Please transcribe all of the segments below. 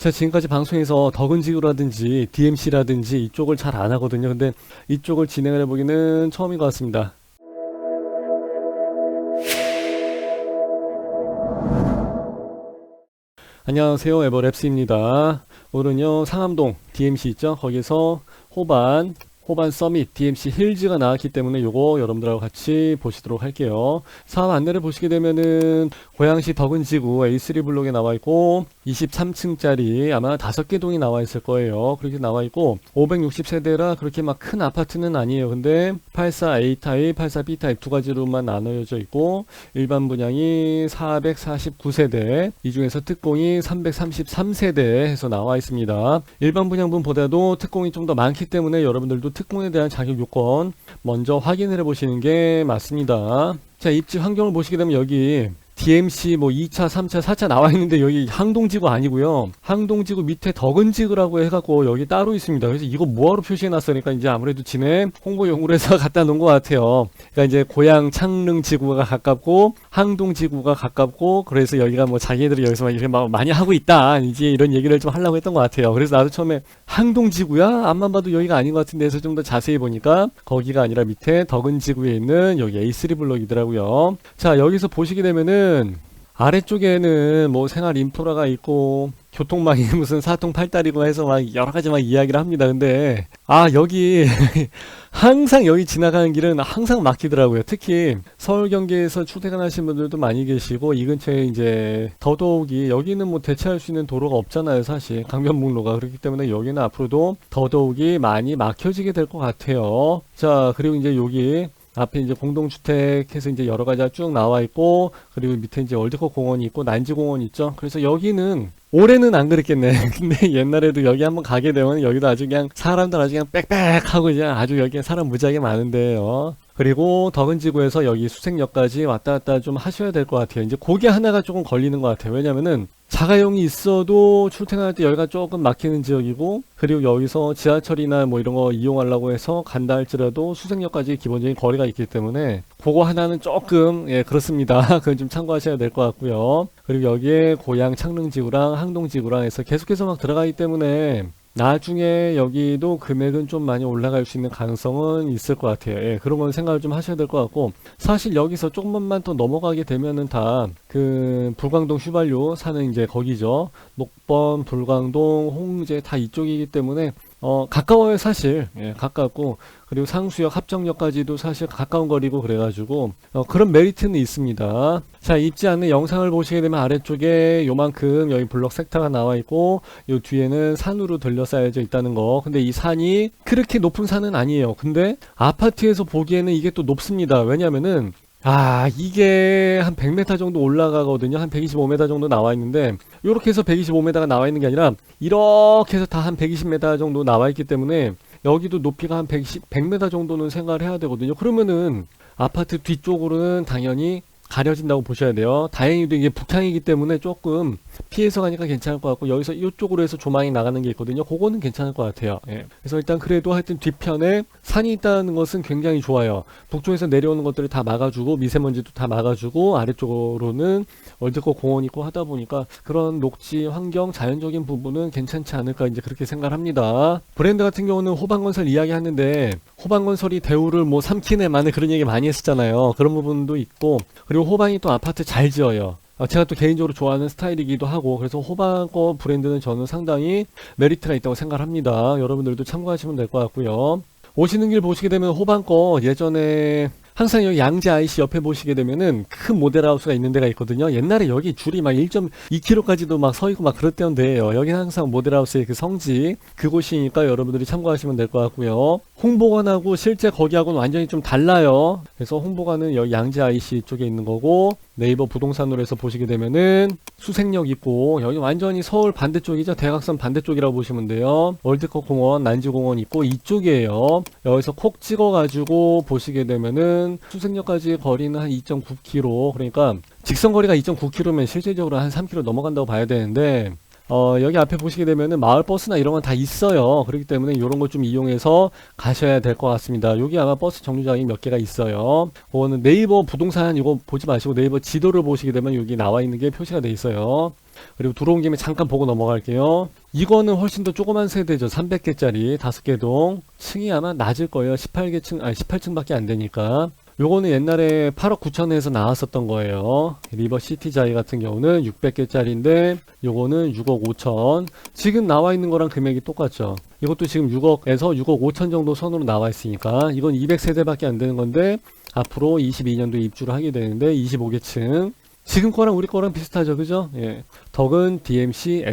제가 지금까지 방송에서 덕은지구라든지 DMC라든지 이쪽을 잘 안 하거든요. 근데 이쪽을 진행을 해보기는 처음인 것 같습니다. 안녕하세요, 에버랩스입니다. 오늘은요, 상암동 DMC 있죠? 거기서 호반 서밋 DMC 힐즈가 나왔기 때문에 요거 여러분들하고 같이 보시도록 할게요. 사업 안내를 보시게 되면은 고양시 덕은지구 A3 블록에 나와 있고 23층짜리 아마 5개 동이 나와 있을 거예요. 그렇게 나와 있고 560세대라 그렇게 막 큰 아파트는 아니에요. 근데 84A 타입, 84B 타입 두 가지로만 나눠져 있고 일반 분양이 449세대, 이 중에서 특공이 333세대 해서 나와 있습니다. 일반 분양분보다도 특공이 좀 더 많기 때문에 여러분들도 특공에 대한 자격 요건 먼저 확인을 해보시는 게 맞습니다. 자, 입지 환경을 보시게 되면 여기 DMC 뭐 2차, 3차, 4차 나와 있는데 여기 항동지구 아니고요. 항동지구 밑에 덕은지구라고 해갖고 여기 따로 있습니다. 그래서 이거 뭐하러 표시해놨으니까 이제 아무래도 진해 홍보용으로 해서 갖다 놓은 것 같아요. 그러니까 이제 고양 창릉지구가 가깝고 항동지구가 가깝고 그래서 여기가 뭐 자기네들이 여기서 막 이렇게 막 많이 하고 있다. 이제 이런 얘기를 좀 하려고 했던 것 같아요. 그래서 나도 처음에 항동지구야? 앞만 봐도 여기가 아닌 것 같은데 해서 좀 더 자세히 보니까 거기가 아니라 밑에 덕은지구에 있는 여기 A3 블록이더라고요. 자, 여기서 보시게 되면은 아래쪽에는 뭐 생활 인프라가 있고 교통망이 무슨 사통 팔다리고 해서 막 여러 가지 막 이야기를 합니다. 근데 여기 항상 여기 지나가는 길은 항상 막히더라고요. 특히 서울 경기에서 출퇴근하시는 분들도 많이 계시고 이 근처에 이제 더더욱이 여기는 뭐 대체할 수 있는 도로가 없잖아요. 사실 강변북로가. 그렇기 때문에 여기는 앞으로도 더더욱이 많이 막혀지게 될 것 같아요. 자, 그리고 이제 여기 앞에 이제 공동주택 해서 이제 여러 가지가 쭉 나와 있고, 그리고 밑에 이제 월드컵 공원이 있고, 난지공원 있죠. 그래서 여기는, 올해는 안 그랬겠네. 근데 옛날에도 여기 한번 가게 되면 여기도 아주 그냥 사람들 아주 그냥 빽빽하고 이제 아주 여기에 사람 무지하게 많은데요. 그리고 덕은지구에서 여기 수색역까지 왔다 갔다 좀 하셔야 될 것 같아요. 이제 그게 하나가 조금 걸리는 것 같아요. 왜냐면은 자가용이 있어도 출퇴근할 때 여기가 조금 막히는 지역이고, 그리고 여기서 지하철이나 뭐 이런 거 이용하려고 해서 간다 할지라도 수색역까지 기본적인 거리가 있기 때문에 그거 하나는 조금 그렇습니다. 그건 좀 참고하셔야 될 것 같고요. 그리고 여기에 고양 창릉지구랑 항동지구랑 해서 계속해서 막 들어가기 때문에 나중에 여기도 금액은 좀 많이 올라갈 수 있는 가능성은 있을 것 같아요. 그런 건 생각을 좀 하셔야 될 것 같고, 사실 여기서 조금만 더 넘어가게 되면은 다 그 불광동 휘발유 사는 이제 거기죠. 녹번, 불광동, 홍제 다 이쪽이기 때문에 가까워요. 사실 가깝고, 그리고 상수역, 합정역까지도 사실 가까운 거리고 그래가지고 그런 메리트는 있습니다. 자, 입지 안내 영상을 보시게 되면 아래쪽에 요만큼 여기 블럭 섹터가 나와 있고, 요 뒤에는 산으로 들려싸여져 있다는 거. 근데 이 산이 그렇게 높은 산은 아니에요. 근데 아파트에서 보기에는 이게 또 높습니다. 왜냐면은 이게 한 100m 정도 올라가거든요. 한 125m 정도 나와 있는데, 요렇게 해서 125m가 나와 있는 게 아니라 이렇게 해서 다 한 120m 정도 나와 있기 때문에 여기도 높이가 한 100m 정도는 생각을 해야 되거든요. 그러면은 아파트 뒤쪽으로는 당연히 가려진다고 보셔야 돼요. 다행히도 이게 북향이기 때문에 조금 피해서 가니까 괜찮을 것 같고, 여기서 이쪽으로 해서 조망이 나가는 게 있거든요. 그거는 괜찮을 것 같아요. 그래서 일단 그래도 하여튼 뒤편에 산이 있다는 것은 굉장히 좋아요. 북쪽에서 내려오는 것들을 다 막아주고 미세먼지도 다 막아주고 아래쪽으로는 월드컵 공원이 있고 하다 보니까 그런 녹지 환경 자연적인 부분은 괜찮지 않을까 이제 그렇게 생각을 합니다. 브랜드 같은 경우는 호반건설 이야기하는데 호반건설이 대우를 뭐 삼키네 마네 그런 얘기 많이 했었잖아요. 그런 부분도 있고, 그리고 호반이 또 아파트 잘 지어요. 제가 또 개인적으로 좋아하는 스타일이기도 하고, 그래서 호반 거 브랜드는 저는 상당히 메리트가 있다고 생각을 합니다. 여러분들도 참고하시면 될 것 같고요. 오시는 길 보시게 되면 호반 거 예전에 항상 여기 양재 IC 옆에 보시게 되면은 큰 모델하우스가 있는 데가 있거든요. 옛날에 여기 줄이 막 1.2km까지도 막 서 있고 막 그랬던 데예요. 여기는 항상 모델하우스의 그 성지 그곳이니까 여러분들이 참고하시면 될 것 같고요. 홍보관하고 실제 거기하고는 완전히 좀 달라요. 그래서 홍보관은 여기 양재 IC 쪽에 있는 거고, 네이버 부동산으로 해서 보시게 되면은 수색역 있고, 여기 완전히 서울 반대쪽이죠. 대각선 반대쪽이라고 보시면 돼요. 월드컵 공원, 난지공원 있고 이쪽이에요. 여기서 콕 찍어가지고 보시게 되면은 수색역까지 거리는 한 2.9km. 그러니까 직선거리가 2.9km면 실제적으로 한 3km 넘어간다고 봐야 되는데, 여기 앞에 보시게 되면은 마을버스나 이런 건 다 있어요. 그렇기 때문에 이런 거 좀 이용해서 가셔야 될 것 같습니다. 여기 아마 버스 정류장이 몇 개가 있어요. 그거는 네이버 부동산 이거 보지 마시고 네이버 지도를 보시게 되면 여기 나와 있는 게 표시가 돼 있어요. 그리고 들어온 김에 잠깐 보고 넘어갈게요. 이거는 훨씬 더 조그만 세대죠. 300개짜리 5개 동. 층이 아마 낮을 거예요. 18층밖에 안 되니까. 요거는 옛날에 8억 9천에서 나왔었던 거예요. 리버시티자이 같은 경우는 600개짜리인데 요거는 6억 5천. 지금 나와 있는 거랑 금액이 똑같죠. 이것도 지금 6억에서 6억 5천 정도 선으로 나와 있으니까 이건 200세대밖에 안 되는 건데 앞으로 22년도에 입주를 하게 되는데 25개층. 지금 거랑 우리 거랑 비슷하죠. 그죠? 예. 덕은 DMC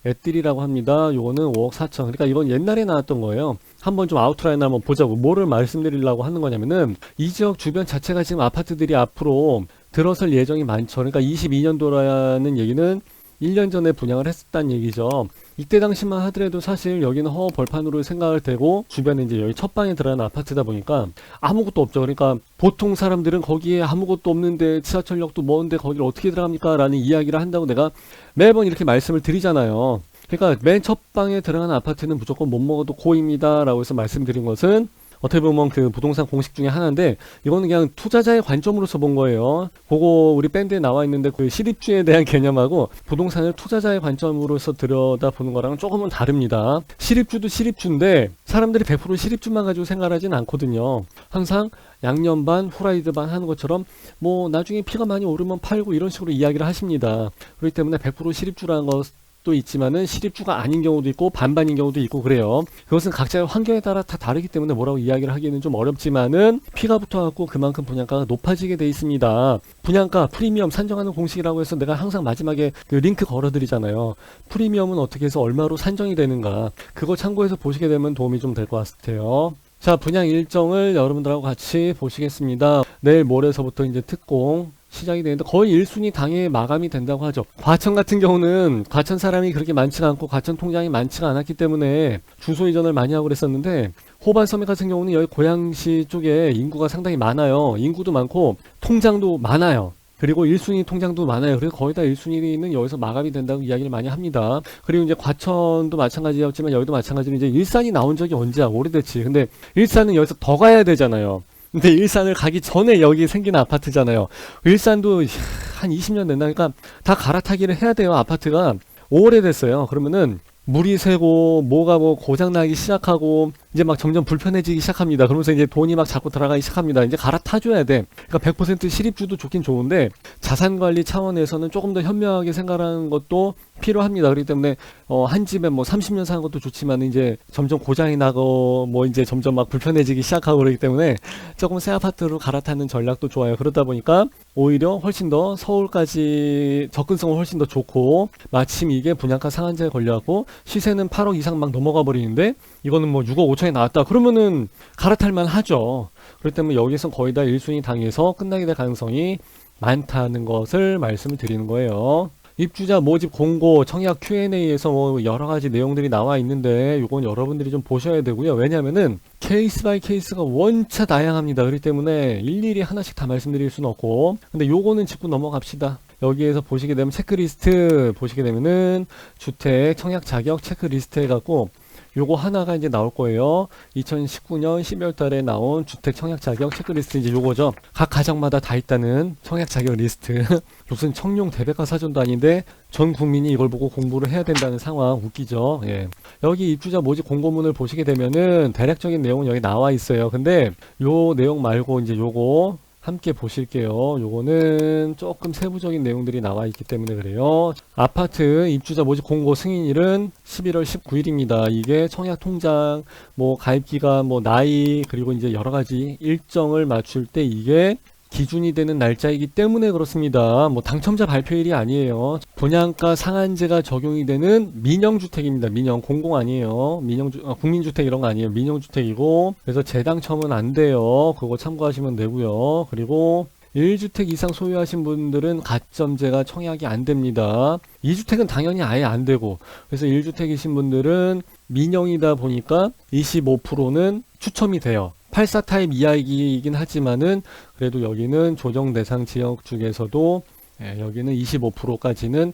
앳들이라고 합니다. 요거는 5억 4천. 그러니까 이건 옛날에 나왔던 거예요. 한번 좀 아웃라인 한번 보자고. 뭐를 말씀드리려고 하는 거냐면은 이 지역 주변 자체가 지금 아파트들이 앞으로 들어설 예정이 많죠. 그러니까 22년도라는 얘기는 1년 전에 분양을 했었다는 얘기죠. 이때 당시만 하더라도 사실 여기는 허 벌판으로 생각을 되고 주변에 이제 여기 첫 방에 들어가는 아파트다 보니까 아무것도 없죠. 그러니까 보통 사람들은 거기에 아무것도 없는데 지하철역도 먼데 거기를 어떻게 들어갑니까? 라는 이야기를 한다고 내가 매번 이렇게 말씀을 드리잖아요. 그러니까 맨 첫 방에 들어가는 아파트는 무조건 못 먹어도 고입니다 라고 해서 말씀드린 것은 어떻게 보면 그 부동산 공식 중에 하나인데 이거는 그냥 투자자의 관점으로서 본 거예요. 그거 우리 밴드에 나와 있는데 그 실입주에 대한 개념하고 부동산을 투자자의 관점으로서 들여다보는 거랑은 조금은 다릅니다. 실입주도 실입주인데 사람들이 100% 실입주만 가지고 생각하진 않거든요. 항상 양념 반 후라이드 반 하는 것처럼 뭐 나중에 피가 많이 오르면 팔고 이런 식으로 이야기를 하십니다. 그렇기 때문에 100% 실입주라는 것도 있지만은 실입주가 아닌 경우도 있고 반반인 경우도 있고 그래요. 그것은 각자의 환경에 따라 다 다르기 때문에 뭐라고 이야기를 하기는 좀 어렵지만은 피가 붙어갖고 그만큼 분양가가 높아지게 돼 있습니다. 분양가 프리미엄 산정하는 공식이라고 해서 내가 항상 마지막에 그 링크 걸어드리잖아요. 프리미엄은 어떻게 해서 얼마로 산정이 되는가 그거 참고해서 보시게 되면 도움이 좀 될 것 같아요. 자, 분양 일정을 여러분들하고 같이 보시겠습니다. 내일 모레서부터 이제 특공 시작이 되는데 거의 1순위 당일 마감이 된다고 하죠. 과천 같은 경우는 과천 사람이 그렇게 많지가 않고 과천 통장이 많지가 않았기 때문에 주소 이전을 많이 하고 그랬었는데 호반서밋 같은 경우는 여기 고양시 쪽에 인구가 상당히 많아요. 인구도 많고 통장도 많아요. 그리고 1순위 통장도 많아요. 그래서 거의 다 1순위는 여기서 마감이 된다고 이야기를 많이 합니다. 그리고 이제 과천도 마찬가지였지만 여기도 마찬가지로 이제 일산이 나온 적이 언제야? 오래됐지. 근데 일산은 여기서 더 가야 되잖아요. 근데 일산을 가기 전에 여기 생긴 아파트잖아요. 일산도 한 20년 됐나니까 다 갈아타기를 해야 돼요. 아파트가 오래됐어요. 그러면은 물이 새고 뭐가 뭐 고장나기 시작하고 이제 막 점점 불편해지기 시작합니다. 그러면서 이제 돈이 막 자꾸 들어가기 시작합니다. 이제 갈아타줘야 돼. 그러니까 100% 실입주도 좋긴 좋은데 자산관리 차원에서는 조금 더 현명하게 생각하는 것도 필요합니다. 그렇기 때문에 한 집에 뭐 30년 사는 것도 좋지만 이제 점점 고장이 나고 뭐 이제 점점 막 불편해지기 시작하고 그러기 때문에 조금 새 아파트로 갈아타는 전략도 좋아요. 그러다 보니까 오히려 훨씬 더 서울까지 접근성은 훨씬 더 좋고 마침 이게 분양가 상한제에 걸려갖고 시세는 8억 이상 막 넘어가 버리는데 이거는 뭐 6억 5천에 나왔다 그러면은 갈아탈만 하죠. 그렇기 때문에 여기서 거의 다 1순위 당해서 끝나게 될 가능성이 많다는 것을 말씀을 드리는 거예요. 입주자 모집 공고 청약 Q&A에서 뭐 여러가지 내용들이 나와 있는데 이건 여러분들이 좀 보셔야 되고요. 왜냐면은 케이스 바이 케이스가 원차 다양합니다. 그렇기 때문에 일일이 하나씩 다 말씀드릴 수는 없고 근데 요거는 짚고 넘어갑시다. 여기에서 보시게 되면 체크리스트 보시게 되면은 주택 청약 자격 체크리스트 해갖고 요거 하나가 이제 나올 거예요. 2019년 12월 달에 나온 주택 청약 자격 체크리스트 이제 요거죠. 각 가정마다 다 있다는 청약 자격 리스트. 무슨 청룡 대백과 사전도 아닌데 전 국민이 이걸 보고 공부를 해야 된다는 상황 웃기죠. 예. 여기 입주자 모집 공고문을 보시게 되면은 대략적인 내용은 여기 나와 있어요. 근데 요 내용 말고 이제 요거 함께 보실게요. 요거는 조금 세부적인 내용들이 나와 있기 때문에 그래요. 아파트 입주자 모집 공고 승인일은 11월 19일입니다. 이게 청약 통장, 뭐 가입기간, 뭐 나이, 그리고 이제 여러 가지 일정을 맞출 때 이게 기준이 되는 날짜이기 때문에 그렇습니다. 뭐 당첨자 발표일이 아니에요. 분양가 상한제가 적용이 되는 민영주택입니다. 민영 공공 아니에요. 국민주택 이런 거 아니에요. 민영주택이고 그래서 재당첨은 안 돼요. 그거 참고하시면 되고요. 그리고 1주택 이상 소유하신 분들은 가점제가 청약이 안 됩니다. 2주택은 당연히 아예 안 되고 그래서 1주택이신 분들은 민영이다 보니까 25%는 추첨이 돼요. 84타입 이하이긴 하지만은 그래도 여기는 조정 대상 지역 중에서도 예, 여기는 25%까지는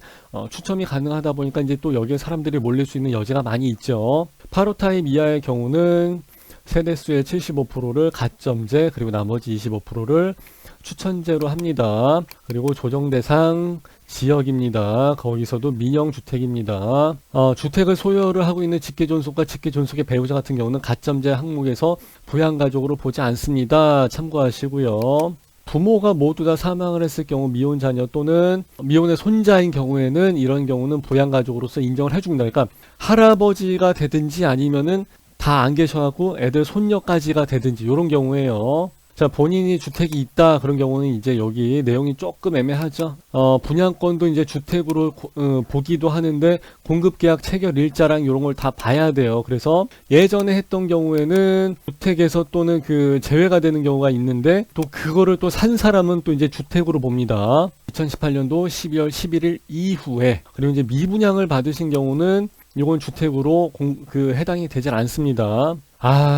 추첨이 가능하다 보니까 이제 또 여기에 사람들이 몰릴 수 있는 여지가 많이 있죠. 8호 타입 이하의 경우는 세대수의 75%를 가점제, 그리고 나머지 25%를 추천제로 합니다. 그리고 조정 대상 지역입니다. 거기서도 민영주택입니다. 주택을 소유를 하고 있는 직계존속과 직계존속의 배우자 같은 경우는 가점제 항목에서 부양가족으로 보지 않습니다. 참고하시고요. 부모가 모두 다 사망을 했을 경우 미혼 자녀 또는 미혼의 손자인 경우에는 이런 경우는 부양가족으로서 인정을 해줍니다. 그러니까 할아버지가 되든지 아니면은 다 안 계셔갖고 애들 손녀까지가 되든지 이런 경우에요. 자, 본인이 주택이 있다 그런 경우는 이제 여기 내용이 조금 애매하죠. 분양권도 이제 주택으로 보기도 하는데 공급계약 체결 일자랑 이런 걸 다 봐야 돼요. 그래서 예전에 했던 경우에는 주택에서 또는 그 제외가 되는 경우가 있는데 또 그거를 또 산 사람은 또 이제 주택으로 봅니다. 2018년도 12월 11일 이후에. 그리고 이제 미분양을 받으신 경우는 이건 주택으로 해당이 되질 않습니다.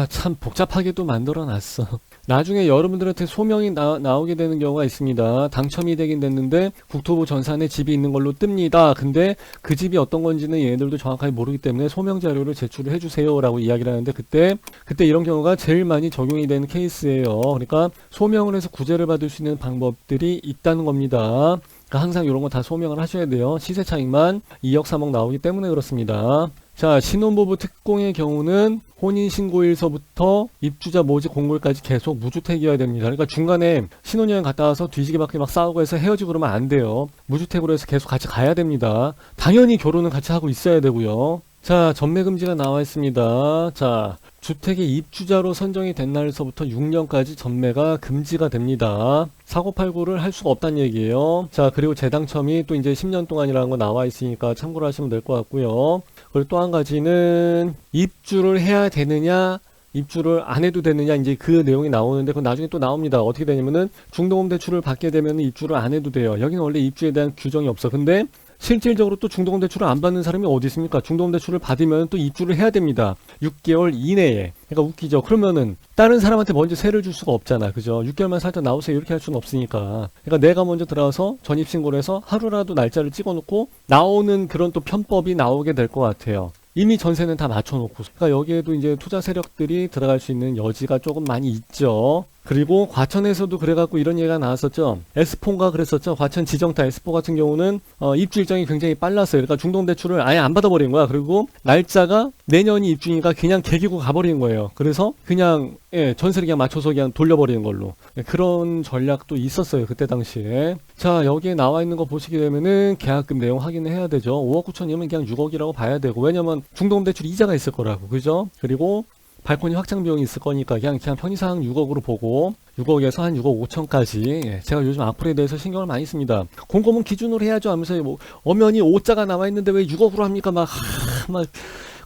참 복잡하게 또 만들어 놨어. 나중에 여러분들한테 소명이 나오게 되는 경우가 있습니다. 당첨이 되긴 됐는데 국토부 전산에 집이 있는 걸로 뜹니다. 근데 그 집이 어떤 건지는 얘네들도 정확하게 모르기 때문에 소명 자료를 제출을 해주세요 라고 이야기를 하는데 그때 이런 경우가 제일 많이 적용이 되는 케이스예요. 그러니까 소명을 해서 구제를 받을 수 있는 방법들이 있다는 겁니다. 그러니까 항상 이런 거 다 소명을 하셔야 돼요. 시세 차익만 2억 3억 나오기 때문에 그렇습니다. 자, 신혼부부 특공의 경우는 혼인신고일서부터 입주자 모집 공고일까지 계속 무주택이어야 됩니다. 그러니까 중간에 신혼여행 갔다 와서 뒤지기밖에 막 싸우고 해서 헤어지고 그러면 안 돼요. 무주택으로 해서 계속 같이 가야 됩니다. 당연히 결혼은 같이 하고 있어야 되고요. 자, 전매금지가 나와 있습니다. 자, 주택의 입주자로 선정이 된 날서부터 6년까지 전매가 금지가 됩니다. 사고팔고를 할 수가 없다는 얘기예요. 자, 그리고 재당첨이 또 이제 10년 동안이라는 거 나와 있으니까 참고를 하시면 될 것 같고요. 그리고 또 한 가지는 입주를 해야 되느냐 입주를 안 해도 되느냐 이제 그 내용이 나오는데 그건 나중에 또 나옵니다. 어떻게 되냐면은 중도금 대출을 받게 되면 입주를 안 해도 돼요. 여기는 원래 입주에 대한 규정이 없어. 근데 실질적으로 또 중도금 대출을 안 받는 사람이 어디 있습니까? 중도금 대출을 받으면 또 입주를 해야 됩니다. 6개월 이내에. 그러니까 웃기죠. 그러면은 다른 사람한테 먼저 세를 줄 수가 없잖아. 그죠? 6개월만 살짝 나오세요. 이렇게 할 수는 없으니까. 그러니까 내가 먼저 들어가서 전입신고를 해서 하루라도 날짜를 찍어놓고 나오는 그런 또 편법이 나오게 될 것 같아요. 이미 전세는 다 맞춰놓고. 그러니까 여기에도 이제 투자 세력들이 들어갈 수 있는 여지가 조금 많이 있죠. 그리고 과천에서도 그래갖고 이런 얘기가 나왔었죠. 에스폰가 그랬었죠. 과천 지정타 에스포 같은 경우는 입주 일정이 굉장히 빨랐어요. 그러니까 중도대출을 아예 안 받아버린 거야. 그리고 날짜가 내년이 입주니까 그냥 개기고 가버리는 거예요. 그래서 그냥 전세를 그냥 맞춰서 그냥 돌려버리는 걸로. 그런 전략도 있었어요. 그때 당시에. 자, 여기에 나와 있는 거 보시게 되면은 계약금 내용 확인을 해야 되죠. 5억 9천이면 그냥 6억이라고 봐야 되고. 왜냐면 중도대출 이자가 있을 거라고. 그죠? 그리고 발코니 확장 비용이 있을 거니까 그냥 편의상 6억으로 보고 6억에서 한 6억 5천까지. 제가 요즘 악플에 대해서 신경을 많이 씁니다. 곰곰은 기준으로 해야죠 하면서 뭐 엄연히 5자가 나와 있는데 왜 6억으로 합니까? 막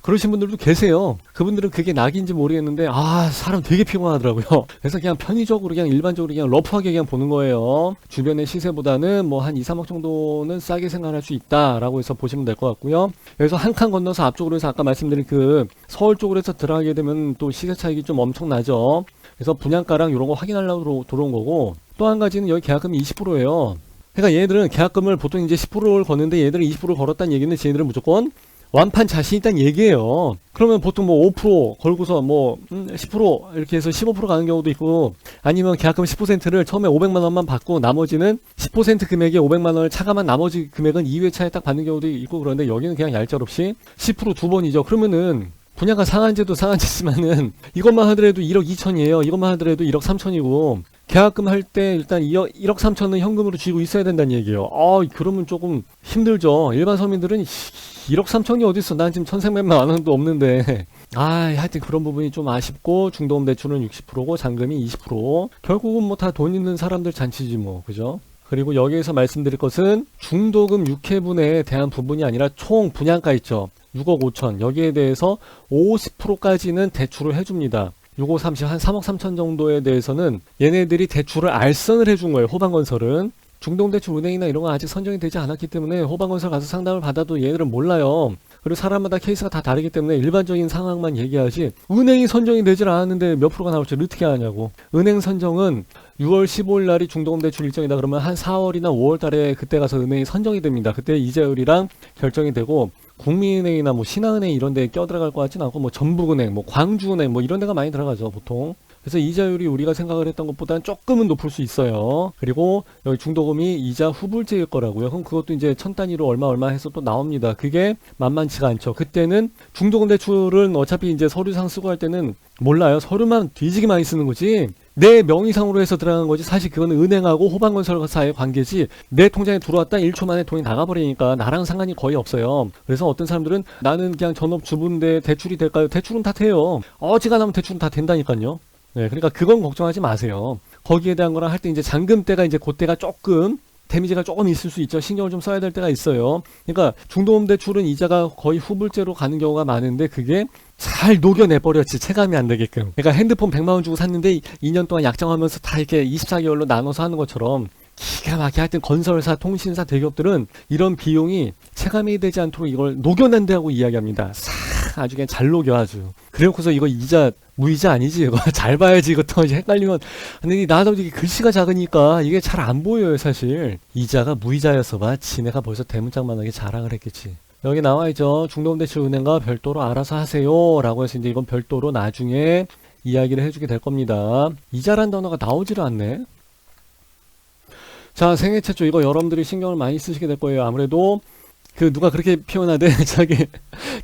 그러신 분들도 계세요. 그분들은 그게 낙인지 모르겠는데 사람 되게 피곤하더라고요. 그래서 그냥 편의적으로 그냥 일반적으로 그냥 러프하게 그냥 보는 거예요. 주변의 시세보다는 뭐 한 2, 3억 정도는 싸게 생각할 수 있다라고 해서 보시면 될 것 같고요. 그래서 한 칸 건너서 앞쪽으로 해서 아까 말씀드린 그 서울 쪽으로 해서 들어가게 되면 또 시세 차익이 좀 엄청나죠. 그래서 분양가랑 이런 거 확인하려고 들어온 거고, 또 한 가지는 여기 계약금이 20%예요. 그러니까 얘네들은 계약금을 보통 이제 10%를 거는데 얘들은 20% 걸었다는 얘기는 쟤네들은 무조건 완판 자신 있다는 얘기예요. 그러면 보통 뭐 5% 걸고서 뭐 10% 이렇게 해서 15% 가는 경우도 있고, 아니면 계약금 10%를 처음에 500만 원만 받고 나머지는 10% 금액에 500만 원을 차감한 나머지 금액은 2회차에 딱 받는 경우도 있고, 그런데 여기는 그냥 얄짤없이 10% 두 번이죠. 그러면은 분양가 상한제도 상한제지만은 이것만 하더라도 1억 2천이에요. 이것만 하더라도 1억 3천이고, 계약금 할 때 일단 1억 3천은 현금으로 쥐고 있어야 된다는 얘기예요. 그러면 조금 힘들죠. 일반 서민들은 1억 3천이 어딨어. 난 지금 1,300만 원도 없는데. 하여튼 그런 부분이 좀 아쉽고, 중도금 대출은 60%고 잔금이 20%. 결국은 뭐 다 돈 있는 사람들 잔치지 뭐. 그죠? 그리고 여기에서 말씀드릴 것은 중도금 6회분에 대한 부분이 아니라 총 분양가 있죠. 6억 5천. 여기에 대해서 50%까지는 대출을 해줍니다. 6억 30, 한 3억 3천 정도에 대해서는 얘네들이 대출을 알선을 해준 거예요. 호반건설은. 중동대출 은행이나 이런 건 아직 선정이 되지 않았기 때문에 호반건설 가서 상담을 받아도 얘네들은 몰라요. 그리고 사람마다 케이스가 다 다르기 때문에 일반적인 상황만 얘기하지 은행이 선정이 되질 않았는데 몇 프로가 나올지 어떻게 하냐고. 은행 선정은 6월 15일 날이 중도금 대출 일정이다 그러면 한 4월이나 5월 달에 그때 가서 은행이 선정이 됩니다. 그때 이자율이랑 결정이 되고 국민은행이나 뭐 신한은행 이런 데에 껴들어갈 것 같진 않고 뭐 전북은행, 뭐 광주은행 뭐 이런 데가 많이 들어가죠, 보통. 그래서 이자율이 우리가 생각을 했던 것보다는 조금은 높을 수 있어요. 그리고 여기 중도금이 이자 후불제일 거라고요. 그럼 그것도 이제 천 단위로 얼마 해서 또 나옵니다. 그게 만만치가 않죠. 그때는 중도금 대출은 어차피 이제 서류상 쓰고 할 때는 몰라요. 서류만 뒤지게 많이 쓰는 거지. 내 명의상으로 해서 들어간 거지. 사실 그거는 은행하고 호반건설사의 관계지. 내 통장에 들어왔다 1초 만에 돈이 나가버리니까 나랑 상관이 거의 없어요. 그래서 어떤 사람들은 나는 그냥 전업주부인데 대출이 될까요? 대출은 다 돼요. 어지간하면 대출은 다 된다니까요. 네, 그러니까 그건 걱정하지 마세요. 거기에 대한 거랑 할 때 이제 잔금 때가 이제 그때가 조금 데미지가 조금 있을 수 있죠. 신경을 좀 써야 될 때가 있어요. 그러니까 중도금 대출은 이자가 거의 후불제로 가는 경우가 많은데 그게 잘 녹여내버렸지. 체감이 안 되게끔. 그러니까 핸드폰 100만 원 주고 샀는데 2년 동안 약정하면서 다 이렇게 24개월로 나눠서 하는 것처럼 기가 막히게 하여튼 건설사, 통신사, 대기업들은 이런 비용이 체감이 되지 않도록 이걸 녹여낸다고 이야기합니다. 싹 아주 그냥 잘 녹여 아주. 그래놓고서 이거 이자 무이자 아니지 이거 잘 봐야지 이것도 이제 헷갈리면. 근데 나도 이게 글씨가 작으니까 이게 잘 안 보여요 사실. 이자가 무이자여서 봐. 지네가 벌써 대문짝만하게 자랑을 했겠지. 여기 나와있죠. 중도금대출은행과 별도로 알아서 하세요 라고 해서 이제 이건 별도로 나중에 이야기를 해주게 될 겁니다. 이자란 단어가 나오지를 않네. 자, 생애 최초 이거 여러분들이 신경을 많이 쓰시게 될 거예요. 아무래도 그 누가 그렇게 표현하되 자기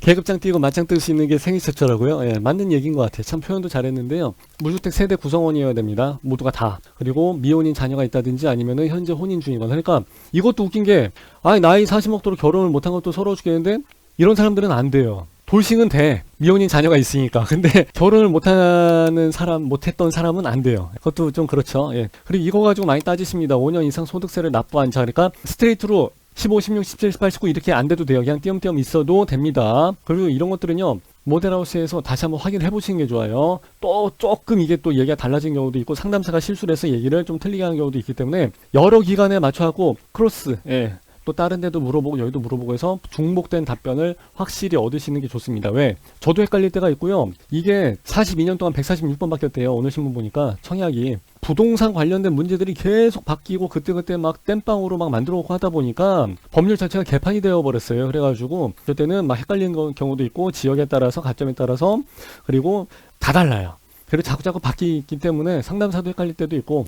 계급장 띄고 맞짱 뜰 수 있는 게 생애 최초라고요. 예, 맞는 얘기인 것 같아요. 참 표현도 잘했는데요. 무주택 세대 구성원이어야 됩니다. 모두가 다. 그리고 미혼인 자녀가 있다든지 아니면은 현재 혼인 중이거나. 그러니까 이것도 웃긴 게 아니 나이 40 먹도록 결혼을 못한 것도 서러워 죽겠는데 이런 사람들은 안 돼요. 돌싱은 돼. 미혼인 자녀가 있으니까. 근데 결혼을 못했던 사람은 안 돼요. 그것도 좀 그렇죠. 예. 그리고 이거 가지고 많이 따지십니다. 5년 이상 소득세를 납부한 자. 그러니까 스트레이트로 15, 16, 17, 18, 19 이렇게 안 돼도 돼요. 그냥 띄엄띄엄 있어도 됩니다. 그리고 이런 것들은요. 모델하우스에서 다시 한번 확인을 해보시는 게 좋아요. 또 조금 이게 또 얘기가 달라진 경우도 있고 상담사가 실수를 해서 얘기를 좀 틀리게 하는 경우도 있기 때문에 여러 기관에 맞춰갖고 크로스, 예. 또 다른 데도 물어보고 여기도 물어보고 해서 중복된 답변을 확실히 얻으시는 게 좋습니다. 왜? 저도 헷갈릴 때가 있고요. 이게 42년 동안 146번 바뀌었대요. 오늘 신문 보니까 청약이. 부동산 관련된 문제들이 계속 바뀌고 그때그때 막 땜빵으로 막 만들어 놓고 하다 보니까 법률 자체가 개판이 되어 버렸어요. 그래가지고 그때는 막 헷갈리는 경우도 있고 지역에 따라서 가점에 따라서 그리고 다 달라요. 그리고 자꾸 바뀌기 때문에 상담사도 헷갈릴 때도 있고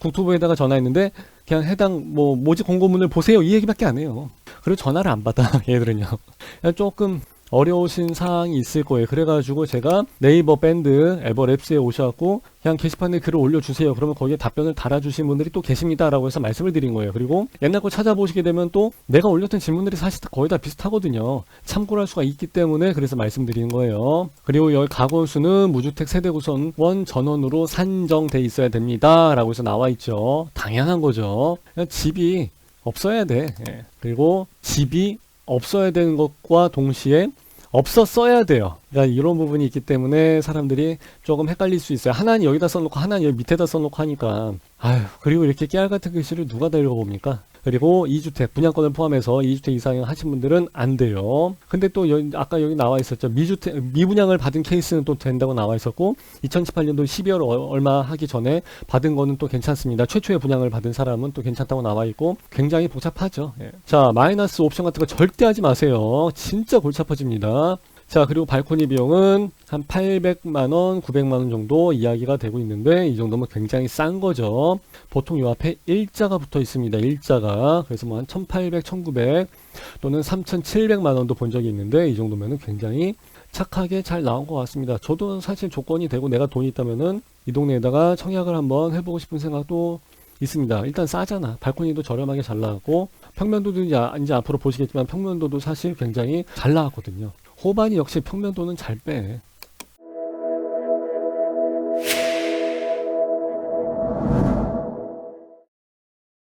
국토부에다가 전화했는데 그냥 해당 모집 공고문을 보세요 이 얘기밖에 안 해요. 그리고 전화를 안 받아 얘들은요. 조금 어려우신 사항이 있을 거예요. 그래가지고 제가 네이버 밴드 에버랩스에 오셔갖고 그냥 게시판에 글을 올려주세요. 그러면 거기에 답변을 달아주신 분들이 또 계십니다 라고 해서 말씀을 드린 거예요. 그리고 옛날 거 찾아보시게 되면 또 내가 올렸던 질문들이 사실 거의 다 비슷하거든요. 참고를 할 수가 있기 때문에 그래서 말씀드리는 거예요. 그리고 여기 가구원수는 무주택 세대구성원 전원으로 산정돼 있어야 됩니다 라고 해서 나와있죠. 당연한 거죠. 그냥 집이 없어야 돼. 예. 그리고 집이 없어야 되는 것과 동시에 없었어야 돼요. 그러니까 이런 부분이 있기 때문에 사람들이 조금 헷갈릴 수 있어요. 하나는 여기다 써놓고 하나는 여기 밑에다 써놓고 하니까 아휴. 그리고 이렇게 깨알 같은 글씨를 누가 다 읽어봅니까? 그리고 2주택 분양권을 포함해서 2주택 이상 하신 분들은 안 돼요. 근데 또 아까 여기 나와 있었죠. 미분양을 받은 케이스는 또 된다고 나와 있었고 2018년도 12월 얼마 하기 전에 받은 거는 또 괜찮습니다. 최초의 분양을 받은 사람은 또 괜찮다고 나와 있고 굉장히 복잡하죠. 예. 자, 마이너스 옵션 같은 거 절대 하지 마세요. 진짜 골치 아파집니다. 자, 그리고 발코니 비용은 한 800만원, 900만원 정도 이야기가 되고 있는데 이 정도면 굉장히 싼 거죠. 보통 요 앞에 일자가 붙어 있습니다. 일자가. 그래서 뭐 한 1800, 1900 또는 3700만원도 본 적이 있는데 이 정도면은 굉장히 착하게 잘 나온 것 같습니다. 저도 사실 조건이 되고 내가 돈이 있다면은 이 동네에다가 청약을 한번 해보고 싶은 생각도 있습니다. 일단 싸잖아. 발코니도 저렴하게 잘 나왔고 평면도도 이제 앞으로 보시겠지만 평면도도 사실 굉장히 잘 나왔거든요. 호반이 역시 평면도는 잘 빼.